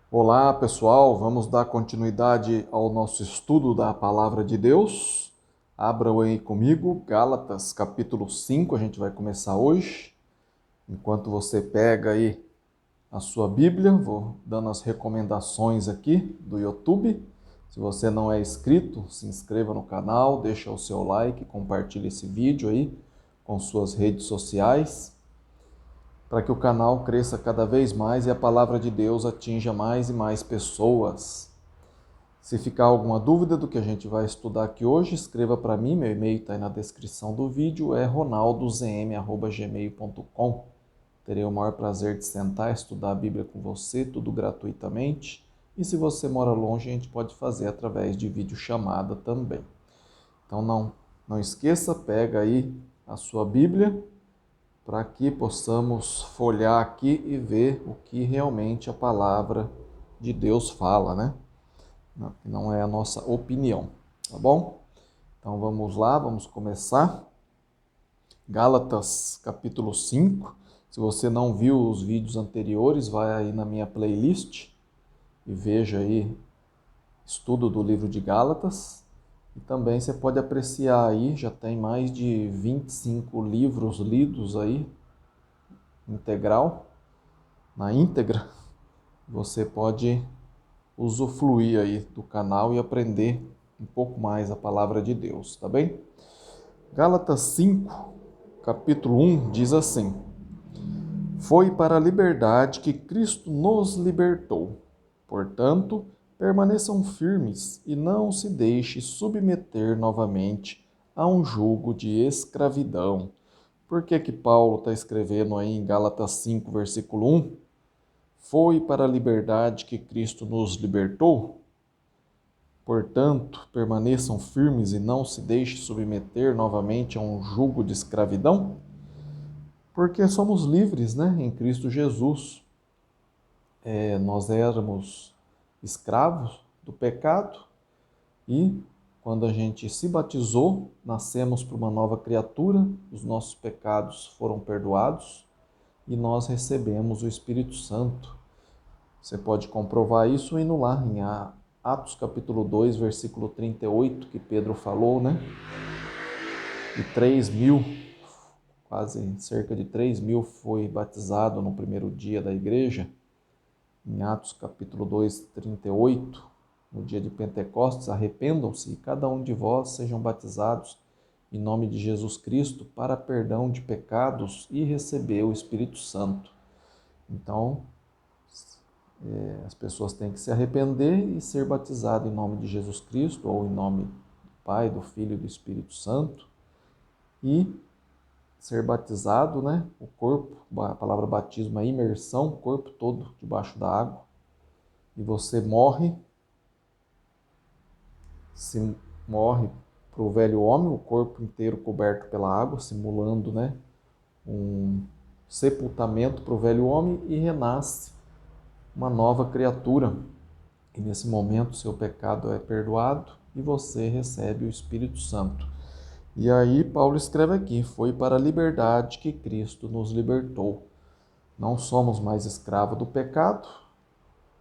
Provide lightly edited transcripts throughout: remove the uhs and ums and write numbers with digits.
Olá, pessoal. Vamos dar continuidade ao nosso estudo da Palavra de Deus. Abram aí comigo, Gálatas, capítulo 5. A gente vai começar hoje. Enquanto você pega aí a sua Bíblia, vou dando as recomendações aqui do YouTube. Se você não é inscrito, se inscreva no canal, deixa o seu like, compartilhe esse vídeo aí com suas redes sociais, para que o canal cresça cada vez mais e a palavra de Deus atinja mais e mais pessoas. Se ficar alguma dúvida do que a gente vai estudar aqui hoje, escreva para mim, meu e-mail está aí na descrição do vídeo, é ronaldozm@gmail.com. Terei o maior prazer de sentar e estudar a Bíblia com você, tudo gratuitamente. E se você mora longe, a gente pode fazer através de videochamada também. Então não esqueça, pega aí a sua Bíblia, para que possamos folhear aqui e ver o que realmente a palavra de Deus fala, né? Não é a nossa opinião, tá bom? Então vamos lá, vamos começar. Gálatas capítulo 5. Se você não viu os vídeos anteriores, vai aí na minha playlist e veja aí estudo do livro de Gálatas. E também você pode apreciar aí, já tem mais de 25 livros lidos aí, integral, na íntegra. Você pode usufruir aí do canal e aprender um pouco mais a palavra de Deus, tá bem? Gálatas 5, capítulo 1 diz assim: Foi para a liberdade que Cristo nos libertou. Portanto, permaneçam firmes e não se deixe submeter novamente a um jugo de escravidão. Por que Paulo está escrevendo aí em Gálatas 5, versículo 1? Foi para a liberdade que Cristo nos libertou? Portanto, permaneçam firmes e não se deixem submeter novamente a um jugo de escravidão? Porque somos livres, né, em Cristo Jesus. Nós éramos escravos do pecado e, quando a gente se batizou, nascemos para uma nova criatura, os nossos pecados foram perdoados e nós recebemos o Espírito Santo. Você pode comprovar isso indo lá em Atos capítulo 2, versículo 38, que Pedro falou, né? E 3.000, quase cerca de 3.000 foi batizado no primeiro dia da igreja. Em Atos capítulo 2, 38, no dia de Pentecostes, arrependam-se e cada um de vós sejam batizados em nome de Jesus Cristo para perdão de pecados e receber o Espírito Santo. Então, as pessoas têm que se arrepender e ser batizado em nome de Jesus Cristo, ou em nome do Pai, do Filho e do Espírito Santo, e ser batizado, né? O corpo, a palavra batismo é imersão, o corpo todo debaixo da água, e você se morre para o velho homem, o corpo inteiro coberto pela água, simulando, né, um sepultamento para o velho homem, e renasce uma nova criatura. E nesse momento seu pecado é perdoado e você recebe o Espírito Santo. E aí Paulo escreve aqui: foi para a liberdade que Cristo nos libertou. Não somos mais escravos do pecado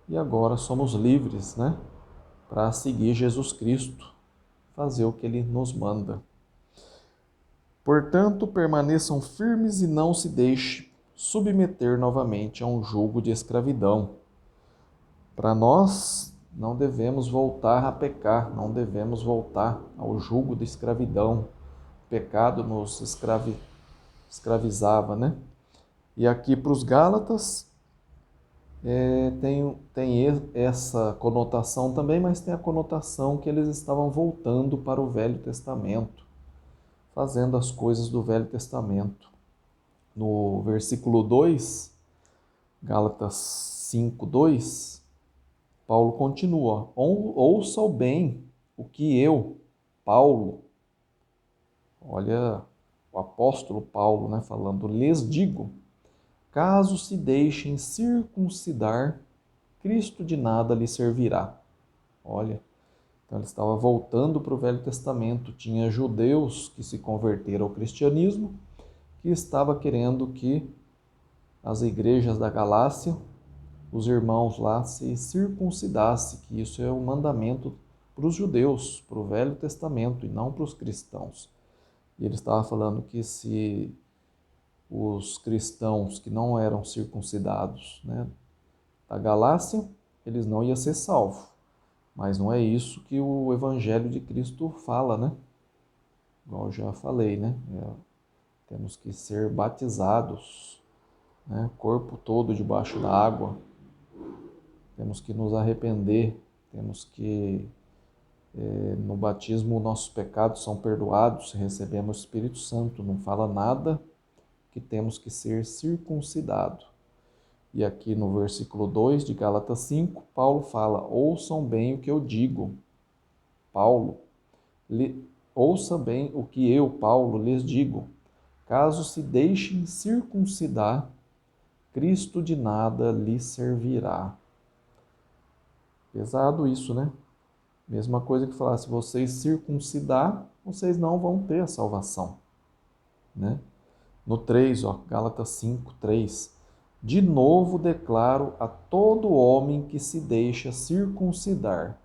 e agora somos livres, né? Para seguir Jesus Cristo, fazer o que Ele nos manda. Portanto, permaneçam firmes e não se deixem submeter novamente a um jugo de escravidão. Para nós, não devemos voltar a pecar, não devemos voltar ao jugo de escravidão. O pecado nos escravizava, E aqui para os Gálatas tem essa conotação também, mas tem a conotação que eles estavam voltando para o Velho Testamento, fazendo as coisas do Velho Testamento. No versículo 2, Gálatas 5:2, Paulo continua: ouçam bem o que eu, Paulo, olha o apóstolo Paulo, né, falando, lhes digo, caso se deixem circuncidar, Cristo de nada lhe servirá. Olha, então ele estava voltando para o Velho Testamento. Tinha judeus que se converteram ao cristianismo, que estava querendo que as igrejas da Galácia os irmãos lá se circuncidassem, que isso é um mandamento para os judeus, para o Velho Testamento e não para os cristãos. E ele estava falando que se os cristãos que não eram circuncidados, né, da Galácia, eles não iam ser salvos. Mas não é isso que o Evangelho de Cristo fala, né? Igual eu já falei, né? Temos que ser batizados, né? Corpo todo debaixo da água. Temos que nos arrepender, temos que, no batismo, nossos pecados são perdoados, recebemos o Espírito Santo. Não fala nada que temos que ser circuncidado. E aqui no versículo 2 de Gálatas 5, Paulo fala: ouçam bem o que eu digo. Paulo, ouça bem o que eu, Paulo, lhes digo. Caso se deixem circuncidar, Cristo de nada lhes servirá. Pesado isso, né? Mesma coisa que falar, se vocês circuncidar, vocês não vão ter a salvação, né? No 3, ó, Gálatas 5, 3. De novo declaro a todo homem que se deixa circuncidar,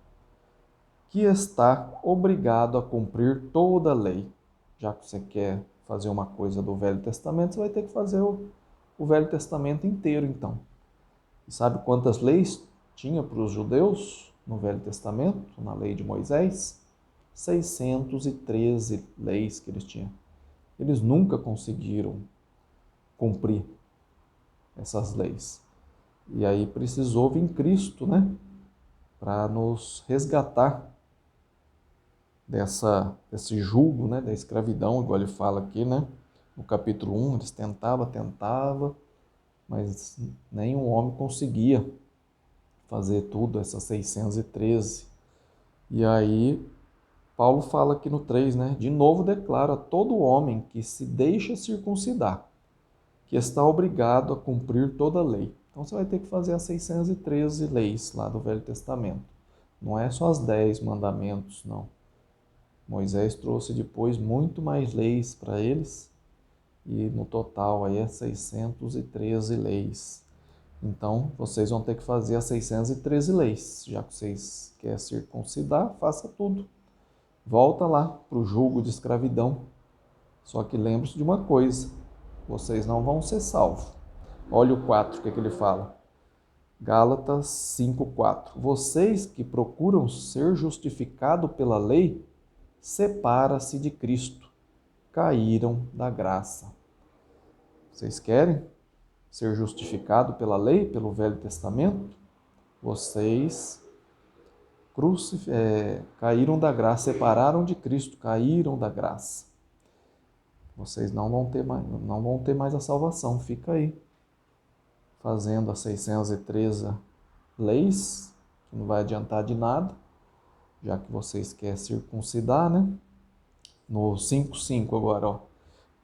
que está obrigado a cumprir toda a lei. Já que você quer fazer uma coisa do Velho Testamento, você vai ter que fazer o Velho Testamento inteiro, então. E sabe quantas leis tinha para os judeus no Velho Testamento, na lei de Moisés? 613 leis que eles tinham. Eles nunca conseguiram cumprir essas leis. E aí precisou vir Cristo, né, para nos resgatar desse jugo, né, da escravidão, igual ele fala aqui, né, no capítulo 1, eles tentavam, mas nenhum homem conseguia fazer tudo, essas 613. E aí Paulo fala aqui no 3, né, de novo declara a todo homem que se deixa circuncidar, que está obrigado a cumprir toda a lei. Então você vai ter que fazer as 613 leis lá do Velho Testamento. Não é só as 10 mandamentos, não. Moisés trouxe depois muito mais leis para eles, e no total aí é 613 leis. Então, vocês vão ter que fazer as 613 leis. Já que vocês querem circuncidar, faça tudo. Volta lá para o jugo de escravidão. Só que lembre-se de uma coisa, vocês não vão ser salvos. Olha o 4, o que ele fala. Gálatas 5:4. Vocês que procuram ser justificados pela lei, separa-se de Cristo, caíram da graça. Vocês querem ser justificados pela lei, pelo Velho Testamento? Vocês caíram da graça, separaram de Cristo, caíram da graça. Vocês não vão ter mais a salvação. Fica aí, fazendo as 613 leis, que não vai adiantar de nada, já que vocês querem circuncidar, né? No 5:5 agora, ó.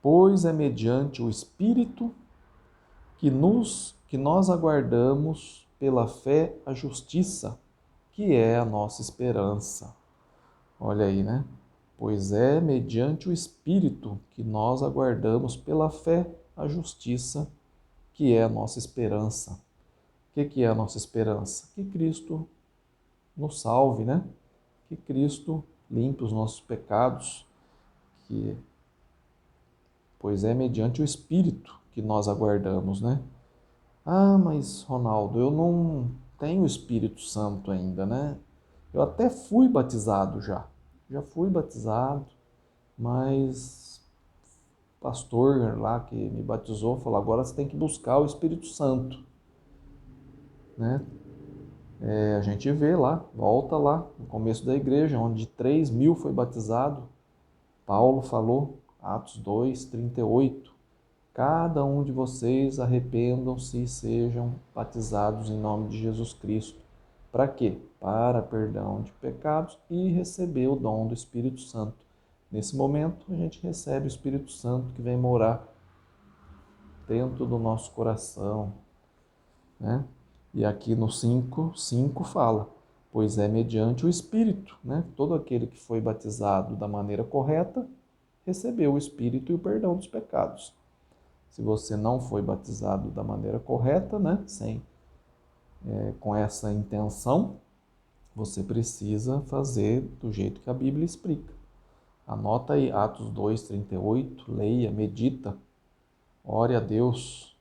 Pois é mediante o Espírito que nós aguardamos pela fé a justiça, que é a nossa esperança. Olha aí, né? Pois é mediante o Espírito que nós aguardamos pela fé a justiça, que é a nossa esperança. O que é a nossa esperança? Que Cristo nos salve, né? Que Cristo limpe os nossos pecados, pois é mediante o Espírito que nós aguardamos, né? Ah, mas Ronaldo, eu não tenho o Espírito Santo ainda, né? Eu até fui batizado já fui batizado, mas o pastor lá que me batizou falou, agora você tem que buscar o Espírito Santo, né? A gente vê lá, volta lá, no começo da igreja, onde 3.000 foi batizado, Paulo falou, Atos 2:38, cada um de vocês arrependam-se e sejam batizados em nome de Jesus Cristo. Para quê? Para perdão de pecados e receber o dom do Espírito Santo. Nesse momento, a gente recebe o Espírito Santo que vem morar dentro do nosso coração, né? E aqui no 5:5 fala, pois é mediante o Espírito, né? Todo aquele que foi batizado da maneira correta, recebeu o Espírito e o perdão dos pecados. Se você não foi batizado da maneira correta, né? Sem com essa intenção, você precisa fazer do jeito que a Bíblia explica. Anota aí Atos 2:38, leia, medita, ore a Deus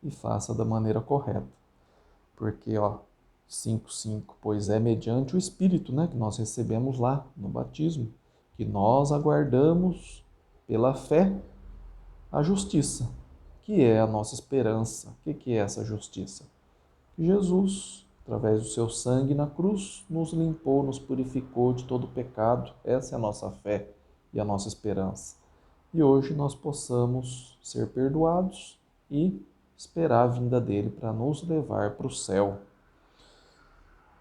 e faça da maneira correta. Porque, 5:5, pois é mediante o Espírito, né, que nós recebemos lá no batismo, que nós aguardamos pela fé a justiça, que é a nossa esperança. O que é essa justiça? Que Jesus, através do seu sangue na cruz, nos limpou, nos purificou de todo pecado. Essa é a nossa fé e a nossa esperança. E hoje nós possamos ser perdoados e esperar a vinda dele para nos levar para o céu.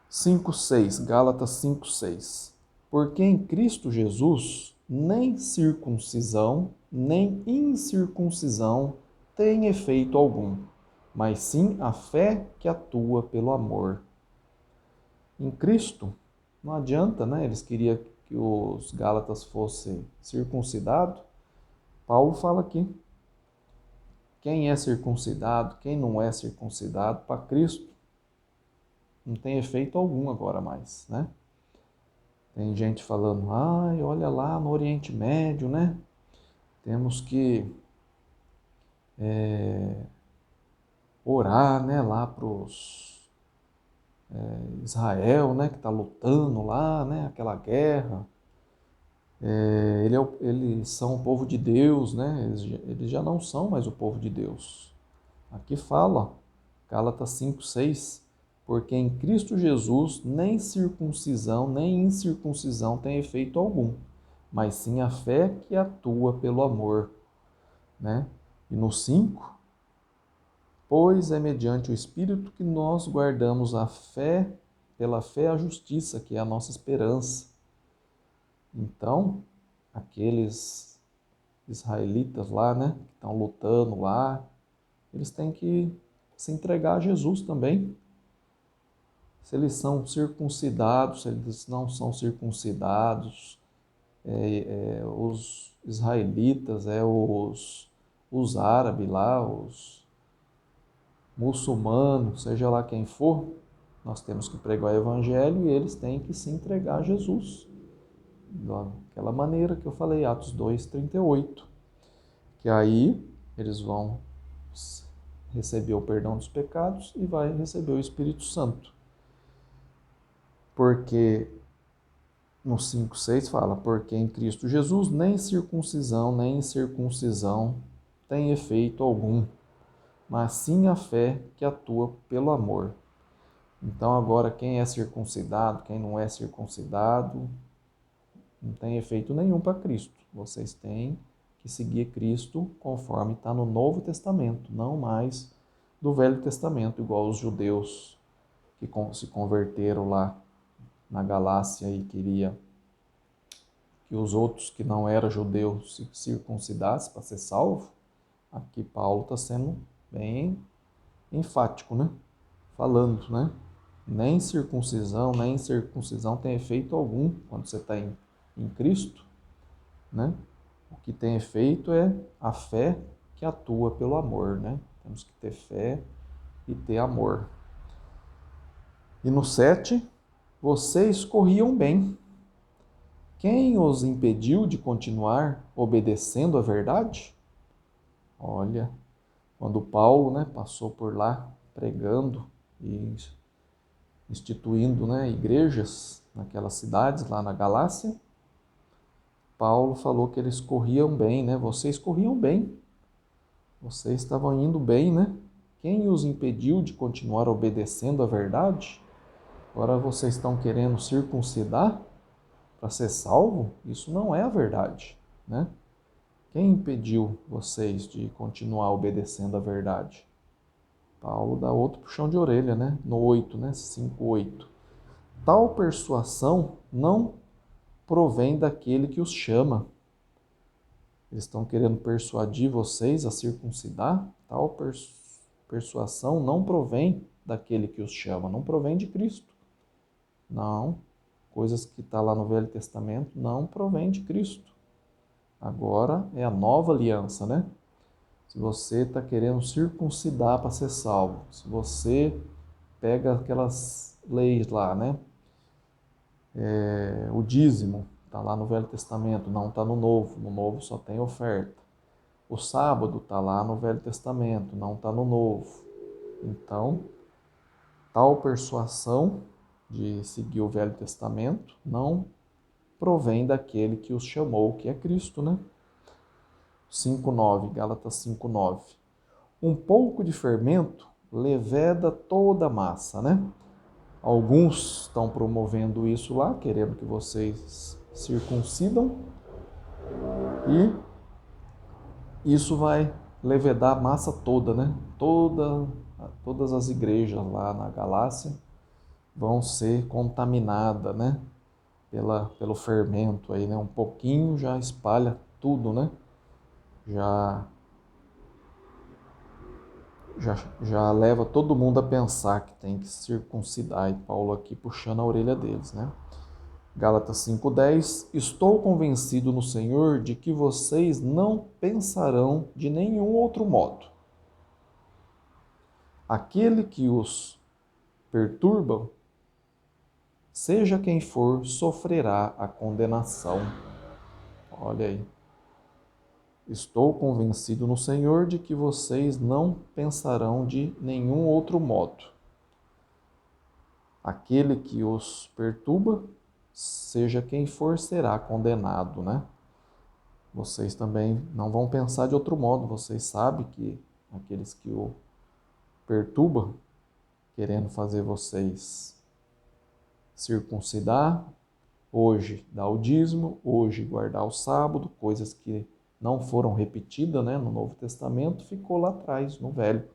5:6, Gálatas 5:6. Porque em Cristo Jesus nem circuncisão, nem incircuncisão tem efeito algum, mas sim a fé que atua pelo amor. Em Cristo, não adianta, né? Eles queriam que os Gálatas fossem circuncidados. Paulo fala aqui, quem é circuncidado, quem não é circuncidado, para Cristo não tem efeito algum agora mais, né? Tem gente falando, ai, olha lá no Oriente Médio, né? Temos que orar, né, lá para Israel, né, que está lutando lá, né, aquela guerra. Eles são o povo de Deus, né? Eles já não são mais o povo de Deus. Aqui fala, Gálatas 5:6, porque em Cristo Jesus nem circuncisão nem incircuncisão tem efeito algum, mas sim a fé que atua pelo amor, né? E no 5, pois é mediante o Espírito que nós guardamos a fé, pela fé a justiça, que é a nossa esperança. Então, aqueles israelitas lá, né, que estão lutando lá, eles têm que se entregar a Jesus também. Se eles são circuncidados, se eles não são circuncidados, os israelitas, os árabes lá, os muçulmanos, seja lá quem for, nós temos que pregar o evangelho e eles têm que se entregar a Jesus. Daquela maneira que eu falei, Atos 2:38. Que aí eles vão receber o perdão dos pecados e vai receber o Espírito Santo. Porque no 5:6 fala, porque em Cristo Jesus nem circuncisão nem incircuncisão tem efeito algum, mas sim a fé que atua pelo amor. Então agora quem é circuncidado, quem não é circuncidado, não tem efeito nenhum para Cristo. Vocês têm que seguir Cristo conforme está no Novo Testamento, não mais do Velho Testamento, igual os judeus que se converteram lá na Galácia e queria que os outros que não eram judeus se circuncidassem para ser salvo. Aqui Paulo está sendo bem enfático, né? Falando, né? Nem circuncisão, nem incircuncisão tem efeito algum quando você está em Cristo, né? O que tem efeito é a fé que atua pelo amor, né? Temos que ter fé e ter amor. E no 7, vocês corriam bem. Quem os impediu de continuar obedecendo a verdade? Olha, quando Paulo, né, passou por lá pregando e instituindo, né, igrejas naquelas cidades lá na Galácia, Paulo falou que eles corriam bem, né? Vocês corriam bem. Vocês estavam indo bem, né? Quem os impediu de continuar obedecendo a verdade? Agora vocês estão querendo circuncidar para ser salvo? Isso não é a verdade, né? Quem impediu vocês de continuar obedecendo a verdade? Paulo dá outro puxão de orelha, né? No 8, né? 5:8. Tal persuasão não provém daquele que os chama. Eles estão querendo persuadir vocês a circuncidar? Tal persuasão não provém daquele que os chama, não provém de Cristo. Não. Coisas que está lá no Velho Testamento não provém de Cristo. Agora é a nova aliança, né? Se você está querendo circuncidar para ser salvo, se você pega aquelas leis lá, né? O dízimo está lá no Velho Testamento, não está no Novo. No Novo só tem oferta. O sábado está lá no Velho Testamento, não está no Novo. Então, tal persuasão de seguir o Velho Testamento não provém daquele que os chamou, que é Cristo, né? 5:9, Gálatas 5:9. Um pouco de fermento leveda toda a massa, né? Alguns estão promovendo isso lá, querendo que vocês circuncidam, e isso vai levedar a massa toda, né? Todas as igrejas lá na Galácia vão ser contaminadas, né? Pelo fermento aí, né? Um pouquinho já espalha tudo, né? Já leva todo mundo a pensar que tem que circuncidar, e Paulo aqui puxando a orelha deles, né? Gálatas 5:10, estou convencido no Senhor de que vocês não pensarão de nenhum outro modo. Aquele que os perturba, seja quem for, sofrerá a condenação. Olha aí. Estou convencido no Senhor de que vocês não pensarão de nenhum outro modo. Aquele que os perturba, seja quem for, será condenado, né? Vocês também não vão pensar de outro modo. Vocês sabem que aqueles que o perturbam, querendo fazer vocês circuncidar, hoje dar o dízimo, hoje guardar o sábado, coisas que não foram repetidas, né, no Novo Testamento, ficou lá atrás, no Velho,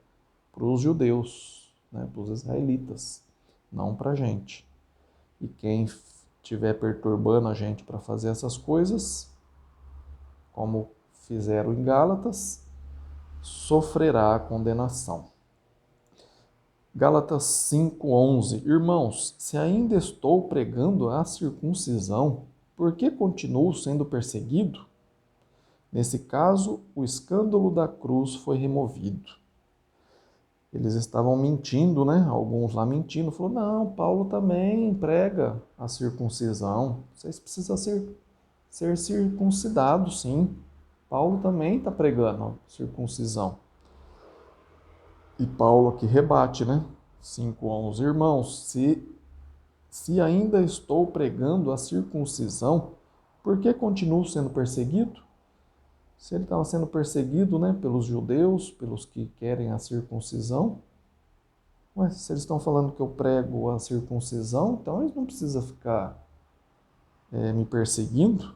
para os judeus, né, para os israelitas, não para a gente. E quem estiver perturbando a gente para fazer essas coisas, como fizeram em Gálatas, sofrerá a condenação. Gálatas 5:11. Irmãos, se ainda estou pregando a circuncisão, por que continuo sendo perseguido? Nesse caso, o escândalo da cruz foi removido. Eles estavam mentindo, né? Alguns lá mentindo. Falou, não, Paulo também prega a circuncisão. Vocês precisam ser circuncidados, sim. Paulo também está pregando a circuncisão. E Paulo aqui rebate, né? 5:11. Irmãos, se ainda estou pregando a circuncisão, por que continuo sendo perseguido? Se ele estava sendo perseguido, né, pelos judeus, pelos que querem a circuncisão, mas se eles estão falando que eu prego a circuncisão, então eles não precisam ficar me perseguindo.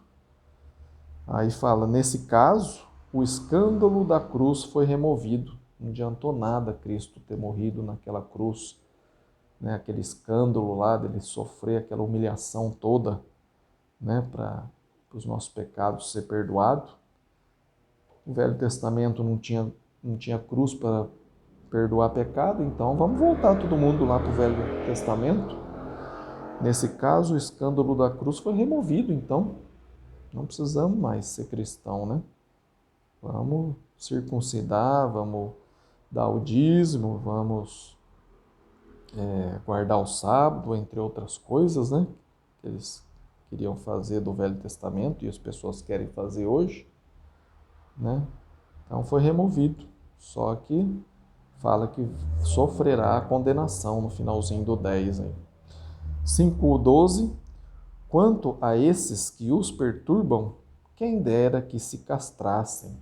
Aí fala, nesse caso, o escândalo da cruz foi removido. Não adiantou nada Cristo ter morrido naquela cruz, né? Aquele escândalo lá dele sofrer aquela humilhação toda, né? Para os nossos pecados ser perdoados. O Velho Testamento não tinha cruz para perdoar pecado, então vamos voltar todo mundo lá para o Velho Testamento. Nesse caso, o escândalo da cruz foi removido, então não precisamos mais ser cristão, né? Vamos circuncidar, vamos dar o dízimo, vamos guardar o sábado, entre outras coisas, né? Que eles queriam fazer do Velho Testamento e as pessoas querem fazer hoje, né? Então foi removido, só que fala que sofrerá a condenação no finalzinho do 10 aí. 5:12. Quanto a esses que os perturbam, quem dera que se castrassem.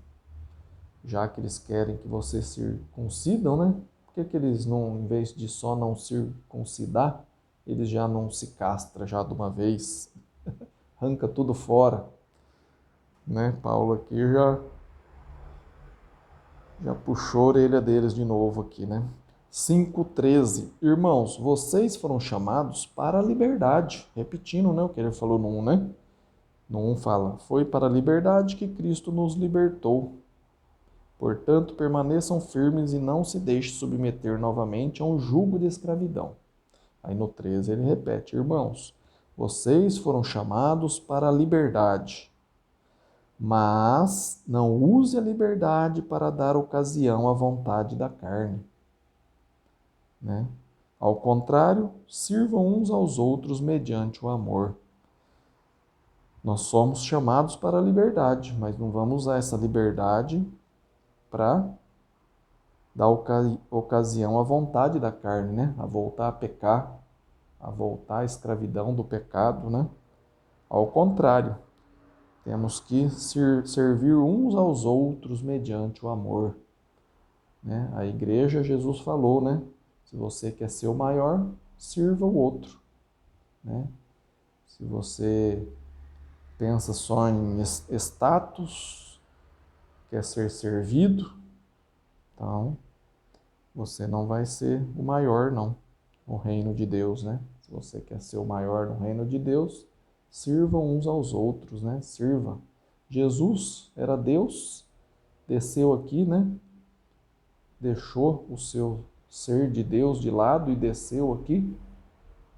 Já que eles querem que vocês circuncidam, né? Por que eles não, em vez de só não circuncidar, eles já não se castram já de uma vez? Arranca tudo fora, né? Paulo aqui já puxou a orelha deles de novo aqui, né? 5:13. Irmãos, vocês foram chamados para a liberdade. Repetindo, né, o que ele falou no 1, né? No 1 fala, foi para a liberdade que Cristo nos libertou. Portanto, permaneçam firmes e não se deixem submeter novamente a um jugo de escravidão. Aí no 13 ele repete, irmãos, vocês foram chamados para a liberdade, mas não use a liberdade para dar ocasião à vontade da carne, né? Ao contrário, sirvam uns aos outros mediante o amor. Nós somos chamados para a liberdade, mas não vamos usar essa liberdade para dar ocasião à vontade da carne, né? A voltar a pecar, a voltar à escravidão do pecado, né? Ao contrário, temos que servir uns aos outros mediante o amor, né? A igreja, Jesus falou, né? Se você quer ser o maior, sirva o outro, né? Se você pensa só em status, quer ser servido, então você não vai ser o maior, não, no reino de Deus, né? Se você quer ser o maior no reino de Deus, sirvam uns aos outros, né? Sirva. Jesus era Deus, desceu aqui, né? Deixou o seu ser de Deus de lado e desceu aqui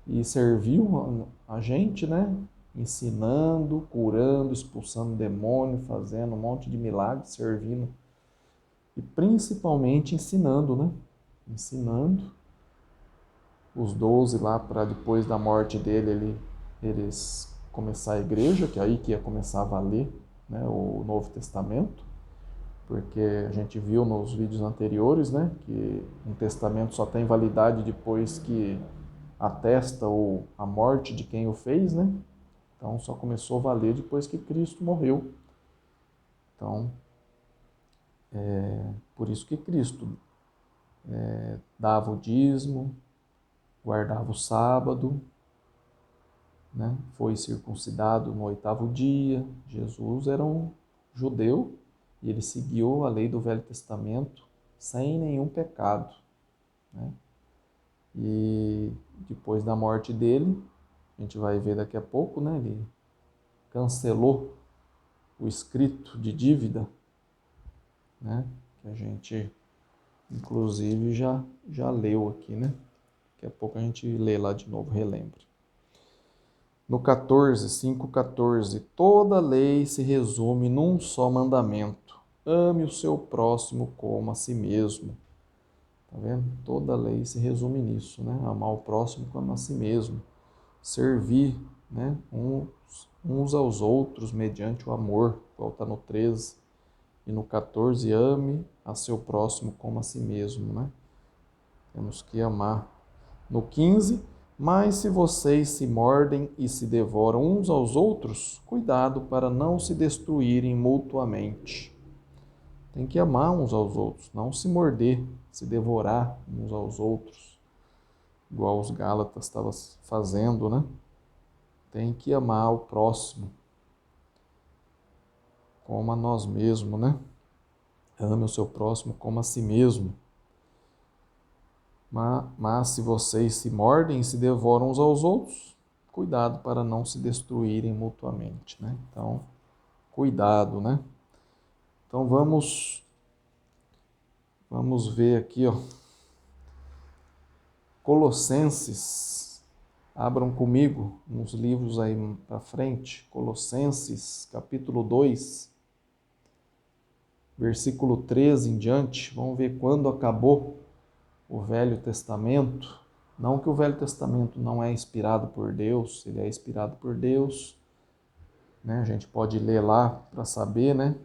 e serviu a gente, né? Ensinando, curando, expulsando demônio, fazendo um monte de milagres, servindo e principalmente ensinando, né? Ensinando os 12 lá para depois da morte dele, eles começar a igreja, que é aí que ia começar a valer, né, o Novo Testamento, porque a gente viu nos vídeos anteriores, né, que um testamento só tem validade depois que atesta a morte de quem o fez, né? Então só começou a valer depois que Cristo morreu. Então, por isso que Cristo dava o dízimo, guardava o sábado, né? Foi circuncidado no 8º dia. Jesus era um judeu e ele seguiu a lei do Velho Testamento sem nenhum pecado, né? E depois da morte dele, a gente vai ver daqui a pouco, né? Ele cancelou o escrito de dívida, né? Que a gente, inclusive, já leu aqui, né? Daqui a pouco a gente lê lá de novo, relembra. No 5:14, toda lei se resume num só mandamento: ame o seu próximo como a si mesmo. Tá vendo? Toda lei se resume nisso, né? Amar o próximo como a si mesmo. Servir, né? Uns aos outros mediante o amor, igual está no 13. E no 14, ame a seu próximo como a si mesmo, né? Temos que amar. No 15, mas se vocês se mordem e se devoram uns aos outros, cuidado para não se destruírem mutuamente. Tem que amar uns aos outros, não se morder, se devorar uns aos outros, igual os Gálatas estavam fazendo, né? Tem que amar o próximo, como a nós mesmos, né? Ame o seu próximo como a si mesmo. Mas se vocês se mordem e se devoram uns aos outros, cuidado para não se destruírem mutuamente, né? Então, cuidado, né? Então vamos ver aqui, ó. Colossenses. Abram comigo nos livros aí para frente. Colossenses, capítulo 2, versículo 13 em diante. Vamos ver quando acabou o Velho Testamento. Não que o Velho Testamento não é inspirado por Deus, ele é inspirado por Deus, né? A gente pode ler lá para saber, né?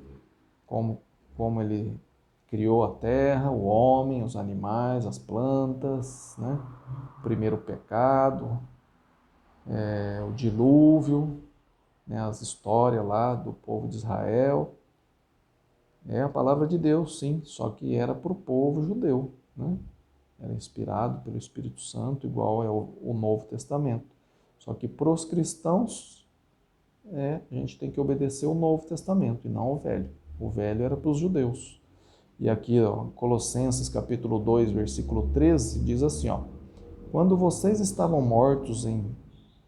Como ele criou a terra, o homem, os animais, as plantas, né? O primeiro pecado, o dilúvio, né? As histórias lá do povo de Israel. É a palavra de Deus, sim, só que era para o povo judeu, né? Era inspirado pelo Espírito Santo, igual é o Novo Testamento. Só que para os cristãos, a gente tem que obedecer o Novo Testamento e não o Velho. O Velho era para os judeus. E aqui, ó, Colossenses capítulo 2, versículo 13, diz assim, ó: quando vocês estavam mortos em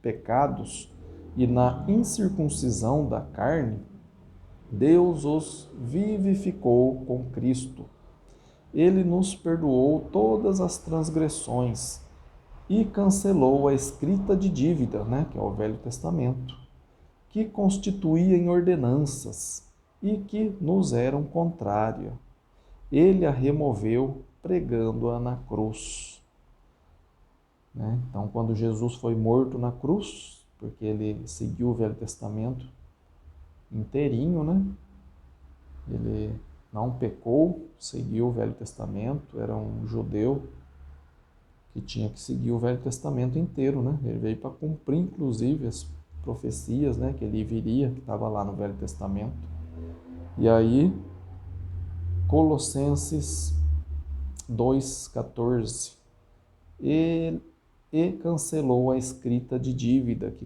pecados e na incircuncisão da carne, Deus os vivificou com Cristo. Ele nos perdoou todas as transgressões e cancelou a escrita de dívida, né, que é o Velho Testamento, que constituía em ordenanças e que nos eram contrária. Ele a removeu, pregando-a na cruz. né? Então, quando Jesus foi morto na cruz, porque ele seguiu o Velho Testamento inteirinho, né? Ele não pecou, seguiu o Velho Testamento, era um judeu que tinha que seguir o Velho Testamento inteiro, né? Ele veio para cumprir, inclusive, as profecias, né? Que ele viria, que estava lá no Velho Testamento. E aí, Colossenses 2,14, e cancelou a escrita de dívida que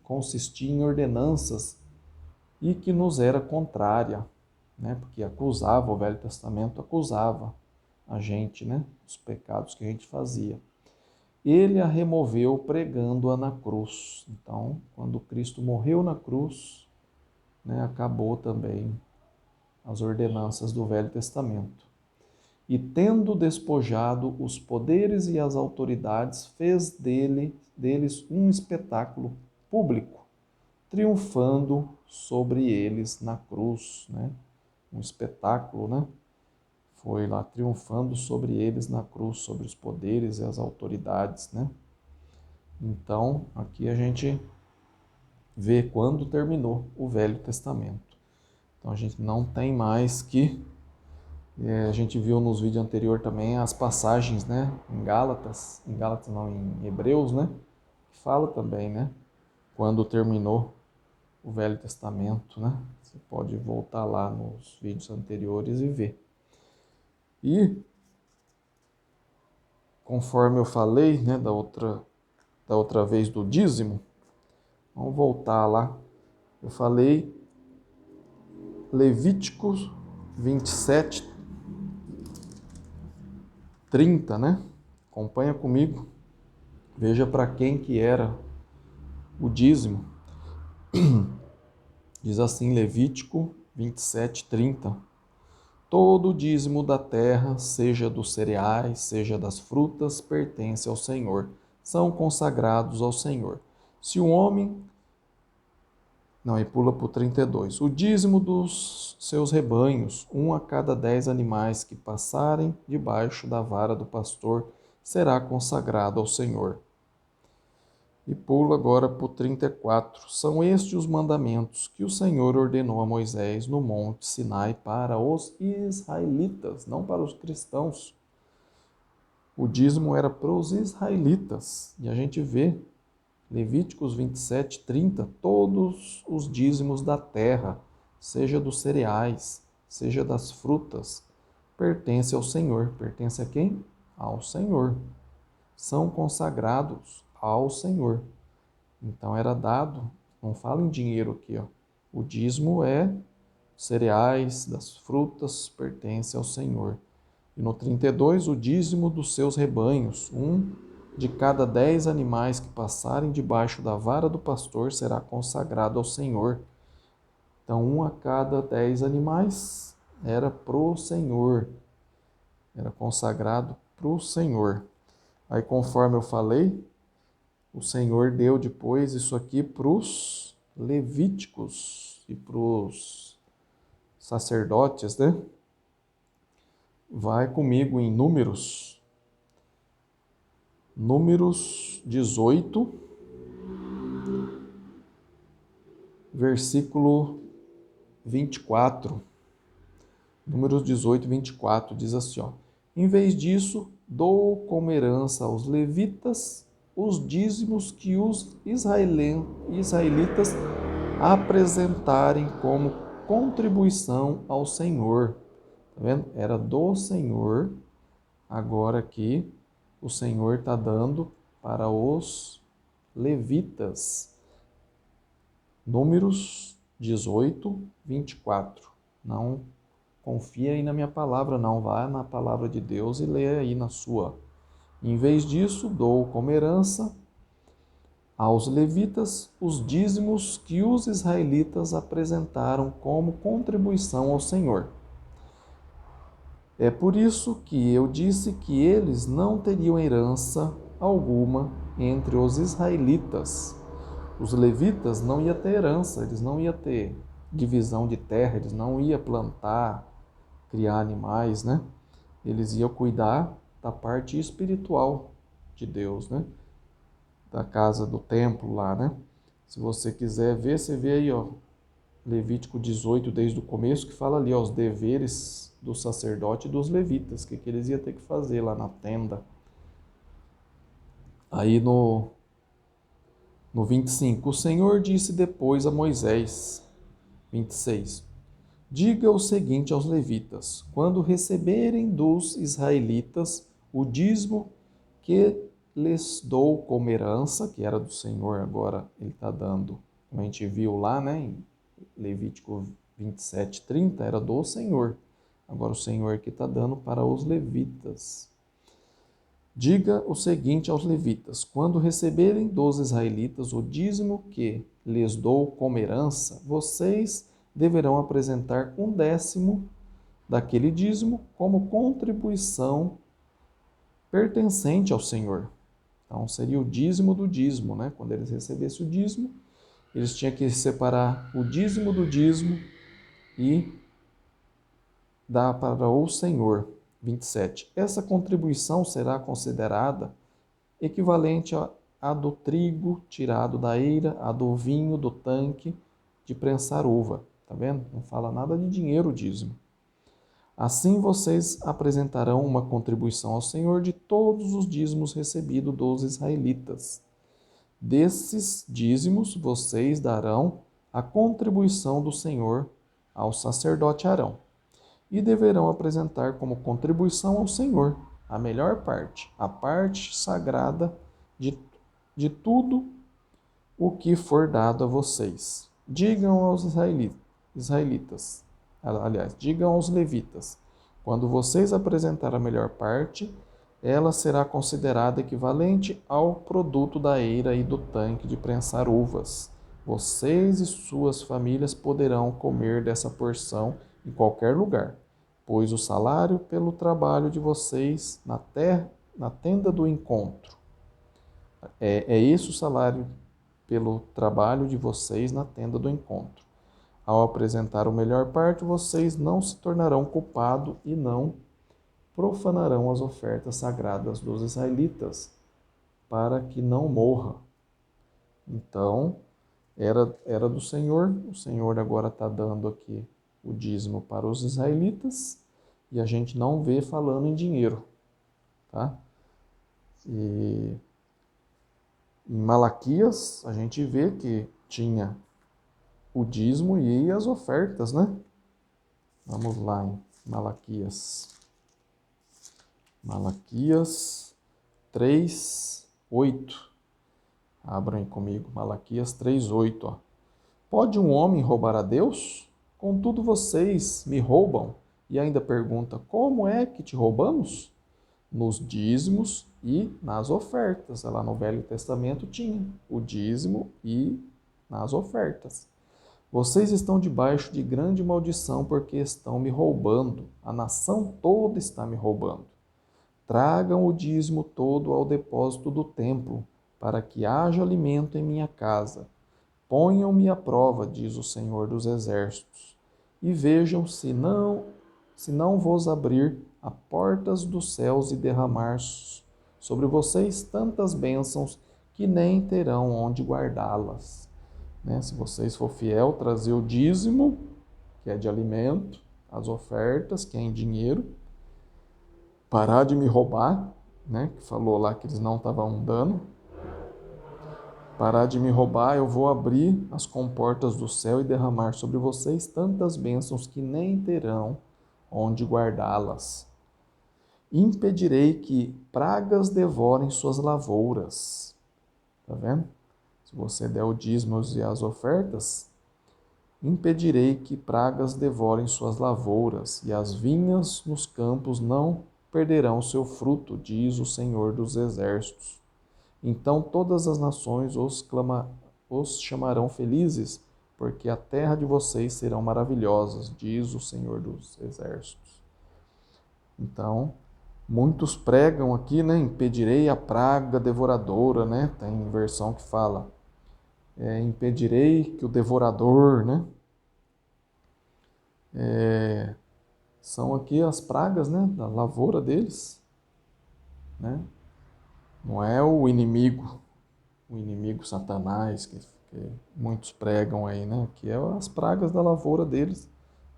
consistia em ordenanças e que nos era contrária, né? Porque acusava, o Velho Testamento acusava a gente, né? Os pecados que a gente fazia. Ele a removeu pregando-a na cruz. Então, quando Cristo morreu na cruz, né, acabou também as ordenanças do Velho Testamento. E tendo despojado os poderes e as autoridades, fez deles um espetáculo público, triunfando sobre eles na cruz, né? Um espetáculo, né? Foi lá triunfando sobre eles na cruz, sobre os poderes e as autoridades, né? Então, aqui a gente vê quando terminou o Velho Testamento. Então, a gente não tem mais que... a gente viu nos vídeos anteriores também as passagens, né? Em Gálatas não, em Hebreus, né? Que fala também, né? Quando terminou o Velho Testamento, né? Você pode voltar lá nos vídeos anteriores e ver. E, conforme eu falei, né, da outra vez do dízimo, vamos voltar lá. Eu falei Levíticos 27, 30, né? Acompanha comigo. Veja para quem que era o dízimo. Diz assim, Levítico 27, 30. Todo o dízimo da terra, seja dos cereais, seja das frutas, pertence ao Senhor. São consagrados ao Senhor. Se o homem... Não, e pula para o 32. O dízimo dos seus rebanhos, 1 a cada 10 animais que passarem debaixo da vara do pastor, será consagrado ao Senhor. E pula agora para o 34. São estes os mandamentos que o Senhor ordenou a Moisés no monte Sinai para os israelitas, não para os cristãos. O dízimo era para os israelitas. E a gente vê Levíticos 27, 30, todos os dízimos da terra, seja dos cereais, seja das frutas, pertence ao Senhor. Pertence a quem? Ao Senhor. São consagrados ao Senhor. Então era dado, não fala em dinheiro aqui, ó. O dízimo é cereais, das frutas, pertence ao Senhor. E no 32, o dízimo dos seus rebanhos, 1 de cada 10 animais que passarem debaixo da vara do pastor será consagrado ao Senhor. Então, 1 a cada 10 animais era pro Senhor, era consagrado pro Senhor. Aí, conforme eu falei, o Senhor deu depois isso aqui para os levíticos e para os sacerdotes, né? Vai comigo em Números 18, versículo 24. Números 18, 24, diz assim, ó. Em vez disso, dou como herança aos levitas os dízimos que os israelitas apresentarem como contribuição ao Senhor. Tá vendo? Era do Senhor, agora aqui o Senhor está dando para os levitas. Números 18, 24. Não confia aí na minha palavra, não. Vá na palavra de Deus e leia aí na sua. Em vez disso, dou como herança aos levitas os dízimos que os israelitas apresentaram como contribuição ao Senhor. É por isso que eu disse que eles não teriam herança alguma entre os israelitas. Os levitas não iam ter herança, eles não iam ter divisão de terra, eles não iam plantar, criar animais, né? Eles iam cuidar da parte espiritual. de Deus, né? Da casa do templo lá, né? Se você quiser ver, você vê aí, ó, Levítico 18, desde o começo, que fala ali, ó, os deveres do sacerdote e dos levitas, que eles iam ter que fazer lá na tenda. Aí no 25, o Senhor disse depois a Moisés, 26, diga o seguinte aos levitas: quando receberem dos israelitas o dízimo que lhes dou como herança, que era do Senhor, agora ele está dando, como a gente viu lá, né, em Levítico 27, 30, era do Senhor. Agora o Senhor que está dando para os levitas. Diga o seguinte aos levitas: quando receberem dos israelitas o dízimo que lhes dou como herança, vocês deverão apresentar 1/10 daquele dízimo como contribuição pertencente ao Senhor. Então seria o dízimo do dízimo, né? Quando eles recebessem o dízimo, eles tinham que separar o dízimo do dízimo e dar para o Senhor. 27. Essa contribuição será considerada equivalente à do trigo tirado da eira, à do vinho do tanque de prensar uva. Tá vendo? Não fala nada de dinheiro o dízimo. Assim vocês apresentarão uma contribuição ao Senhor de todos os dízimos recebidos dos israelitas. Desses dízimos vocês darão a contribuição do Senhor ao sacerdote Arão. E deverão apresentar como contribuição ao Senhor a melhor parte, a parte sagrada de tudo o que for dado a vocês. Digam aos israelitas, aliás, digam aos levitas, quando vocês apresentar a melhor parte, ela será considerada equivalente ao produto da eira e do tanque de prensar uvas. Vocês e suas famílias poderão comer dessa porção em qualquer lugar, pois o salário pelo trabalho de vocês na tenda do encontro. É esse o salário pelo trabalho de vocês na tenda do encontro. Ao apresentar a melhor parte, vocês não se tornarão culpados e não profanarão as ofertas sagradas dos israelitas, para que não morra. Então, era do Senhor, o Senhor agora está dando aqui o dízimo para os israelitas, e a gente não vê falando em dinheiro, tá? E em Malaquias, a gente vê que tinha o dízimo e as ofertas, né? Vamos lá em Malaquias. Malaquias 3:8. Abram aí comigo, Malaquias 3:8. Pode um homem roubar a Deus? Contudo, vocês me roubam. E ainda pergunta: como é que te roubamos? Nos dízimos e nas ofertas. Lá no Velho Testamento tinha o dízimo e nas ofertas. Vocês estão debaixo de grande maldição porque estão me roubando. A nação toda está me roubando. Tragam o dízimo todo ao depósito do templo, para que haja alimento em minha casa. Ponham-me à prova, diz o Senhor dos Exércitos, e vejam se não vos abrir as portas dos céus e derramar sobre vocês tantas bênçãos que nem terão onde guardá-las. Né? Se vocês for fiel, trazer o dízimo, que é de alimento, as ofertas, que é em dinheiro, parar de me roubar, né? Que falou lá que eles não estavam dando. Parar de me roubar, eu vou abrir as comportas do céu e derramar sobre vocês tantas bênçãos que nem terão onde guardá-las. Impedirei que pragas devorem suas lavouras. Tá vendo? Se você der o dízimo e as ofertas, impedirei que pragas devorem suas lavouras, e as vinhas nos campos não perderão seu fruto, diz o Senhor dos Exércitos. Então todas as nações os chamarão felizes, porque a terra de vocês serão maravilhosas, diz o Senhor dos Exércitos. Então, muitos pregam aqui, né? Impedirei a praga devoradora, né? Tem versão que fala, impedirei que o devorador, né? São aqui as pragas, né? Da lavoura deles, né? Não é o inimigo Satanás que muitos pregam aí, né? Que é as pragas da lavoura deles.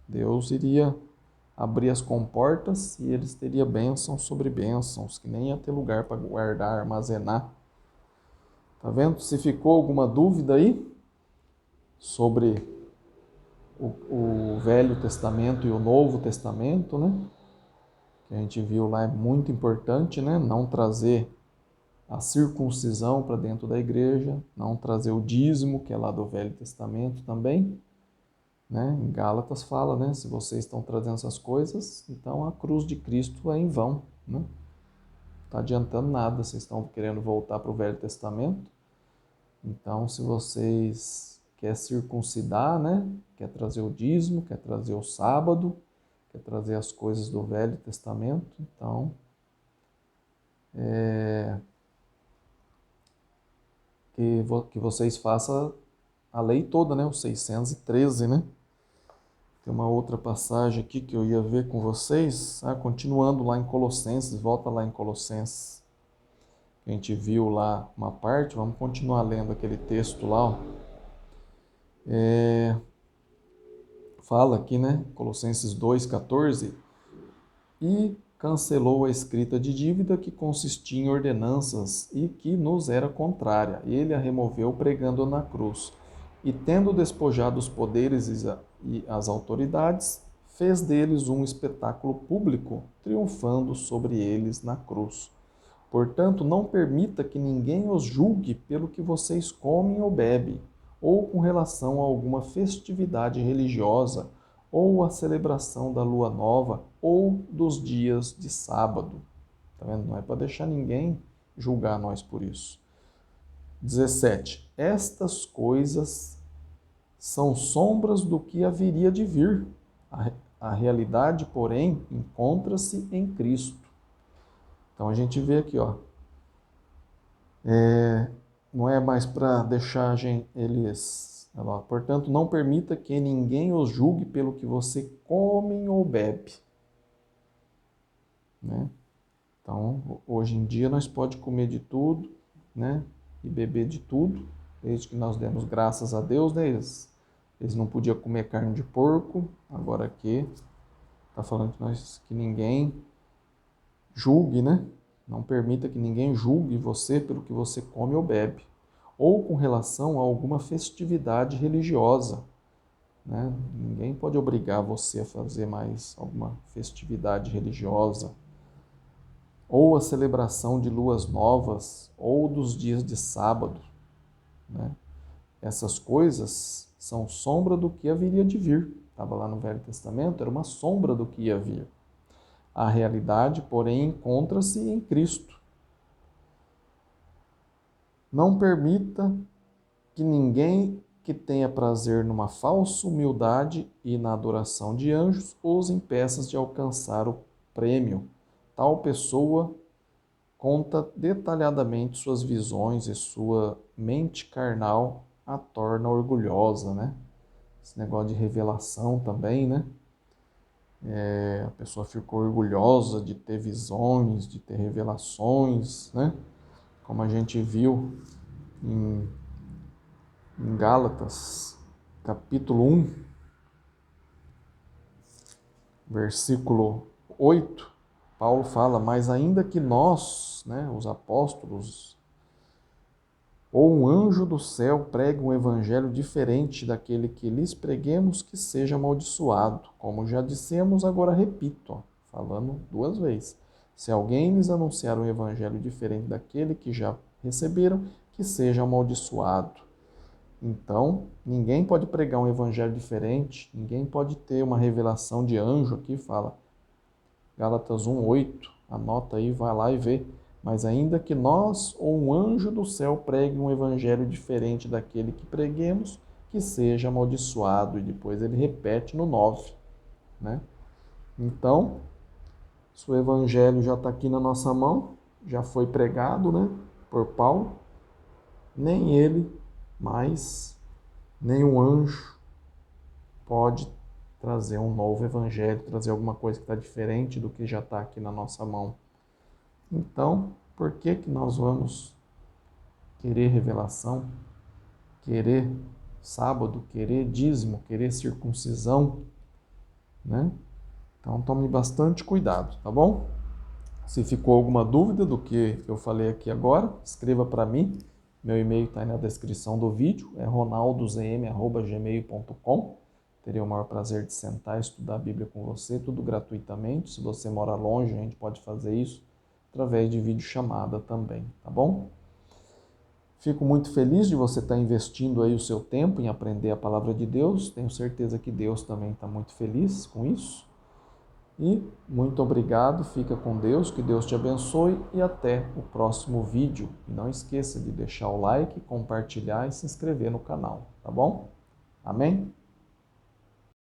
Deus iria abrir as comportas e eles teriam bênçãos sobre bênçãos, que nem ia ter lugar para guardar, armazenar. Tá vendo? Se ficou alguma dúvida aí sobre o Velho Testamento e o Novo Testamento, né? Que a gente viu lá é muito importante, né? Não trazer a circuncisão para dentro da igreja, não trazer o dízimo, que é lá do Velho Testamento também, né? Em Gálatas fala, né? Se vocês estão trazendo essas coisas, então a cruz de Cristo é em vão, né? Não está adiantando nada, vocês estão querendo voltar para o Velho Testamento. Então, se vocês quer circuncidar, né? Quer trazer o dízimo, quer trazer o sábado, quer trazer as coisas do Velho Testamento, então que vocês façam a lei toda, né? Os 613, né? Tem uma outra passagem aqui que eu ia ver com vocês, continuando lá em Colossenses, volta lá em Colossenses. A gente viu lá uma parte, vamos continuar lendo aquele texto lá. Fala aqui, né? Colossenses 2,14. E cancelou a escrita de dívida que consistia em ordenanças e que nos era contrária. Ele a removeu pregando na cruz. E tendo despojado os poderes e as autoridades, fez deles um espetáculo público, triunfando sobre eles na cruz. Portanto, não permita que ninguém os julgue pelo que vocês comem ou bebem, ou com relação a alguma festividade religiosa, ou a celebração da lua nova, ou dos dias de sábado. Tá vendo? Não é para deixar ninguém julgar nós por isso. 17. Estas coisas são sombras do que haveria de vir. A realidade, porém, encontra-se em Cristo. Então a gente vê aqui, ó, não é mais para deixar eles. Portanto, não permita que ninguém os julgue pelo que você come ou bebe. Né? Então, hoje em dia, nós pode comer de tudo, né? E beber de tudo, desde que nós demos graças a Deus, né? Eles não podiam comer carne de porco, agora aqui está falando que ninguém julgue, né? Não permita que ninguém julgue você pelo que você come ou bebe, ou com relação a alguma festividade religiosa, né? Ninguém pode obrigar você a fazer mais alguma festividade religiosa, ou a celebração de luas novas, ou dos dias de sábado, né? Essas coisas são sombra do que haveria de vir. Estava lá no Velho Testamento, era uma sombra do que ia vir. A realidade, porém, encontra-se em Cristo. Não permita que ninguém que tenha prazer numa falsa humildade e na adoração de anjos os impeça de alcançar o prêmio. Tal pessoa conta detalhadamente suas visões e sua mente carnal a torna orgulhosa, né? Esse negócio de revelação também, né? A pessoa ficou orgulhosa de ter visões, de ter revelações, né? Como a gente viu em Gálatas, capítulo 1, versículo 8, Paulo fala, mas ainda que nós, né, os apóstolos, ou um anjo do céu pregue um evangelho diferente daquele que lhes preguemos, que seja amaldiçoado. Como já dissemos, agora repito, falando duas vezes. Se alguém lhes anunciar um evangelho diferente daquele que já receberam, que seja amaldiçoado. Então, ninguém pode pregar um evangelho diferente, ninguém pode ter uma revelação de anjo aqui, fala Gálatas 1:8, anota aí, vai lá e vê. Mas ainda que nós ou um anjo do céu pregue um evangelho diferente daquele que preguemos, que seja amaldiçoado. E depois ele repete no 9, né? Então, se o evangelho já está aqui na nossa mão, já foi pregado, né, por Paulo, nem ele, mais nenhum anjo pode trazer um novo evangelho, trazer alguma coisa que está diferente do que já está aqui na nossa mão. Então, Por que que nós vamos querer revelação, querer sábado, querer dízimo, querer circuncisão, né? Então tome bastante cuidado, tá bom? Se ficou alguma dúvida do que eu falei aqui agora, escreva para mim. Meu e-mail está aí na descrição do vídeo, é ronaldozm@gmail.com. Terei o maior prazer de sentar e estudar a Bíblia com você, tudo gratuitamente. Se você mora longe, a gente pode fazer isso através de videochamada também, tá bom? Fico muito feliz de você estar investindo aí o seu tempo em aprender a palavra de Deus. Tenho certeza que Deus também está muito feliz com isso. E muito obrigado, fica com Deus, que Deus te abençoe e até o próximo vídeo. E não esqueça de deixar o like, compartilhar e se inscrever no canal, tá bom? Amém?